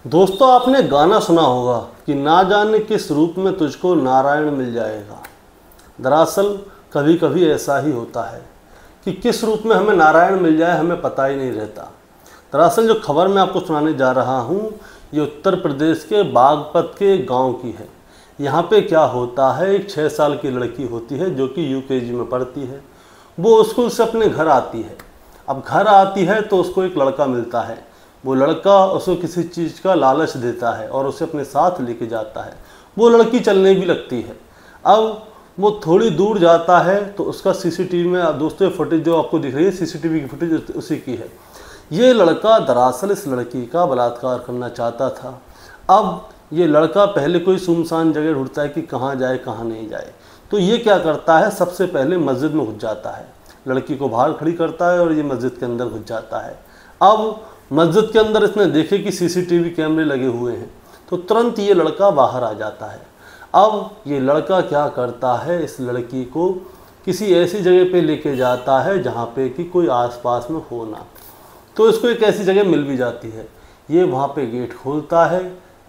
दोस्तों, आपने गाना सुना होगा कि ना जाने किस रूप में तुझको नारायण मिल जाएगा। दरअसल कभी कभी ऐसा ही होता है कि किस रूप में हमें नारायण मिल जाए हमें पता ही नहीं रहता। दरअसल जो खबर मैं आपको सुनाने जा रहा हूँ ये उत्तर प्रदेश के बागपत के गांव की है। यहाँ पे क्या होता है, एक 6 साल की लड़की होती है जो कि यूकेजी में पढ़ती है। वो स्कूल से अपने घर आती है। अब घर आती है तो उसको एक लड़का मिलता है। वो लड़का उसको किसी चीज़ का लालच देता है और उसे अपने साथ लेके जाता है। वो लड़की चलने भी लगती है। अब वो थोड़ी दूर जाता है तो उसका सीसीटीवी में दोस्तों फुटेज जो आपको दिख रही है सीसीटीवी की फुटेज उसी की है। ये लड़का दरअसल इस लड़की का बलात्कार करना चाहता था। अब ये लड़का पहले कोई सुनसान जगह ढूंढता है कि कहाँ जाए कहाँ नहीं जाए। तो ये क्या करता है, सबसे पहले मस्जिद में घुस जाता है। लड़की को बाहर खड़ी करता है और ये मस्जिद के अंदर घुस जाता है। अब मस्जिद के अंदर इसने देखे कि सीसीटीवी कैमरे लगे हुए हैं तो तुरंत ये लड़का बाहर आ जाता है। अब ये लड़का क्या करता है, इस लड़की को किसी ऐसी जगह पे लेके जाता है जहाँ पे कि कोई आसपास में हो ना। तो इसको एक ऐसी जगह मिल भी जाती है। ये वहाँ पे गेट खोलता है,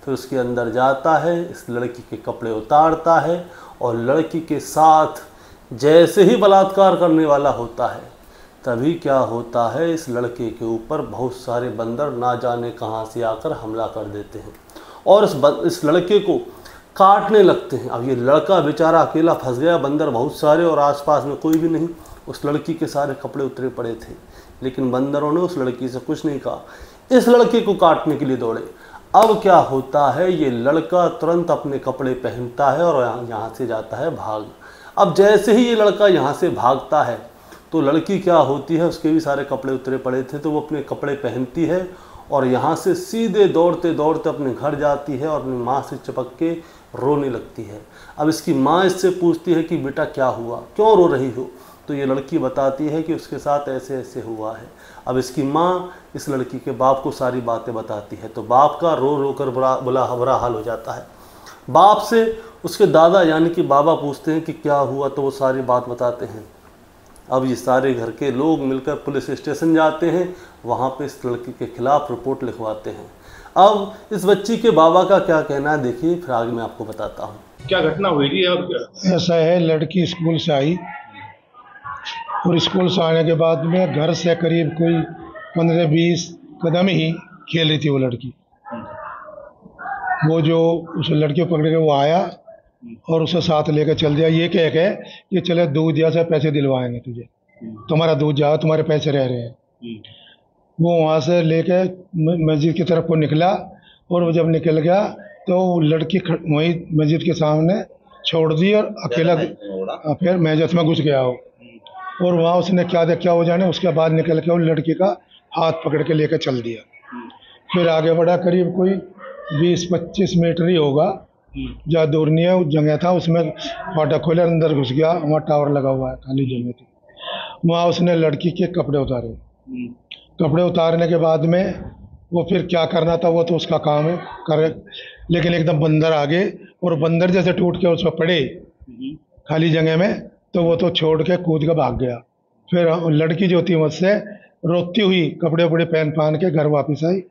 फिर उसके अंदर जाता है, इस लड़की के कपड़े उतारता है और लड़की के साथ जैसे ही बलात्कार करने वाला होता है तभी क्या होता है, इस लड़के के ऊपर बहुत सारे बंदर ना जाने कहाँ से आकर हमला कर देते हैं और इस लड़के को काटने लगते हैं। अब ये लड़का बेचारा अकेला फंस गया, बंदर बहुत सारे और आसपास में कोई भी नहीं। उस लड़की के सारे कपड़े उतरे पड़े थे लेकिन बंदरों ने उस लड़की से कुछ नहीं कहा, इस लड़के को काटने के लिए दौड़े। अब क्या होता है, ये लड़का तुरंत अपने कपड़े पहनता है और यहाँ से जाता है भाग। अब जैसे ही ये लड़का यहाँ से भागता है तो लड़की क्या होती है, उसके भी सारे कपड़े उतरे पड़े थे तो वो अपने कपड़े पहनती है और यहाँ से सीधे दौड़ते दौड़ते अपने घर जाती है और अपनी माँ से चिपक के रोने लगती है। अब इसकी माँ इससे पूछती है कि बेटा क्या हुआ, क्यों रो रही हो। तो ये लड़की बताती है कि उसके साथ ऐसे ऐसे हुआ है। अब इसकी माँ इस लड़की के बाप को सारी बातें बताती है तो बाप का रो रो कर बुरा हाल हो जाता है। बाप से उसके दादा यानी कि बाबा पूछते हैं कि क्या हुआ, तो वो सारी बात बताते हैं। अब ये सारे घर के लोग मिलकर पुलिस स्टेशन जाते हैं, वहाँ पे इस लड़की के खिलाफ रिपोर्ट लिखवाते हैं। अब इस बच्ची के बाबा का क्या कहना है देखिए, फिर आगे मैं आपको बताता हूँ क्या घटना हुई थी। और ऐसा है, लड़की स्कूल से आई और स्कूल से आने के बाद में घर से करीब कोई 15-20 कदम ही खेल रही थी वो लड़की। वो जो उस लड़की को पकड़ के वो आया और उसे साथ लेकर चल दिया, ये कह के कि चले दूध दिया से पैसे दिलवाएंगे तुझे, तुम्हारा दूध जाओ, तुम्हारे पैसे रह रहे हैं। वो वहाँ से लेके मस्जिद की तरफ को निकला और वो जब निकल गया तो लड़की वहीं मस्जिद के सामने छोड़ दी और अकेला फिर मस्जिद में घुस गया हो। और वहाँ उसने क्या देखा वो जाने, उसके बाद निकल के वो लड़की का हाथ पकड़ के लेकर चल दिया। फिर आगे बढ़ा, करीब कोई 20-25 मीटर ही होगा, ज़्यादा दूर नहीं है। उस जगह था, उसमें फाटक खोले अंदर घुस गया, वहाँ टावर लगा हुआ है, खाली जगह थी। वहाँ उसने लड़की के कपड़े उतारे। कपड़े उतारने के बाद में वो फिर क्या करना था वो तो उसका काम है करे, लेकिन एकदम बंदर आ गए और बंदर जैसे टूट के उस पर पड़े खाली जगह में तो वो तो छोड़ के कूद के भाग गया। फिर लड़की जो थी मुझसे रोती हुई कपड़े वपड़े पहन के घर वापस आई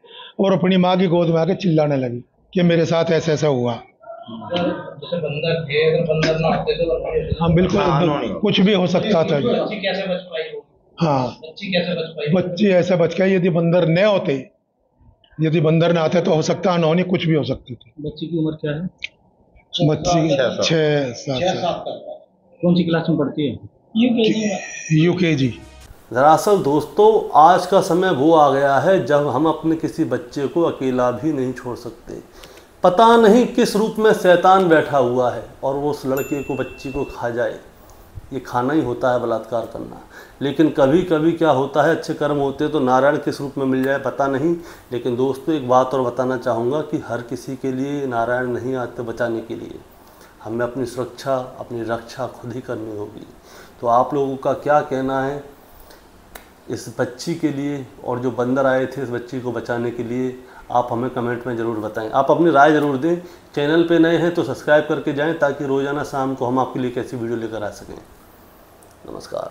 और अपनी माँ की गोद में आके चिल्लाने लगी कि मेरे साथ ऐसा ऐसा हुआ। जैसे बंदर थे, अगर बंदर ना आते तो हाँ बिल्कुल, कुछ भी हो सकता था। बच्ची कैसे बच पाई वो? हाँ, बच्ची कैसे बच पाई? बच्ची ऐसे बच गई। यदि बंदर न होते, यदि बंदर न आते तो हो सकता अनहोनी कुछ भी हो सकती थी। बच्ची की उम्र क्या है? बच्ची 6-7 साल। कौन सी क्लास में पढ़ती है? यूकेजी। दरअसल दोस्तों, आज का समय वो आ गया है जब हम अपने किसी बच्चे को अकेला भी नहीं छोड़ सकते। पता नहीं किस रूप में शैतान बैठा हुआ है और वो उस लड़के को बच्ची को खा जाए। ये खाना ही होता है बलात्कार करना। लेकिन कभी कभी क्या होता है, अच्छे कर्म होते हैं तो नारायण किस रूप में मिल जाए पता नहीं। लेकिन दोस्तों एक बात और बताना चाहूँगा कि हर किसी के लिए नारायण नहीं आते बचाने के लिए। हमें अपनी सुरक्षा अपनी रक्षा खुद ही करनी होगी। तो आप लोगों का क्या कहना है इस बच्ची के लिए, और जो बंदर आए थे इस बच्ची को बचाने के लिए, आप हमें कमेंट में ज़रूर बताएं। आप अपनी राय ज़रूर दें। चैनल पे नए हैं तो सब्सक्राइब करके जाएं ताकि रोज़ाना शाम को हम आपके लिए कैसी वीडियो लेकर आ सकें। नमस्कार।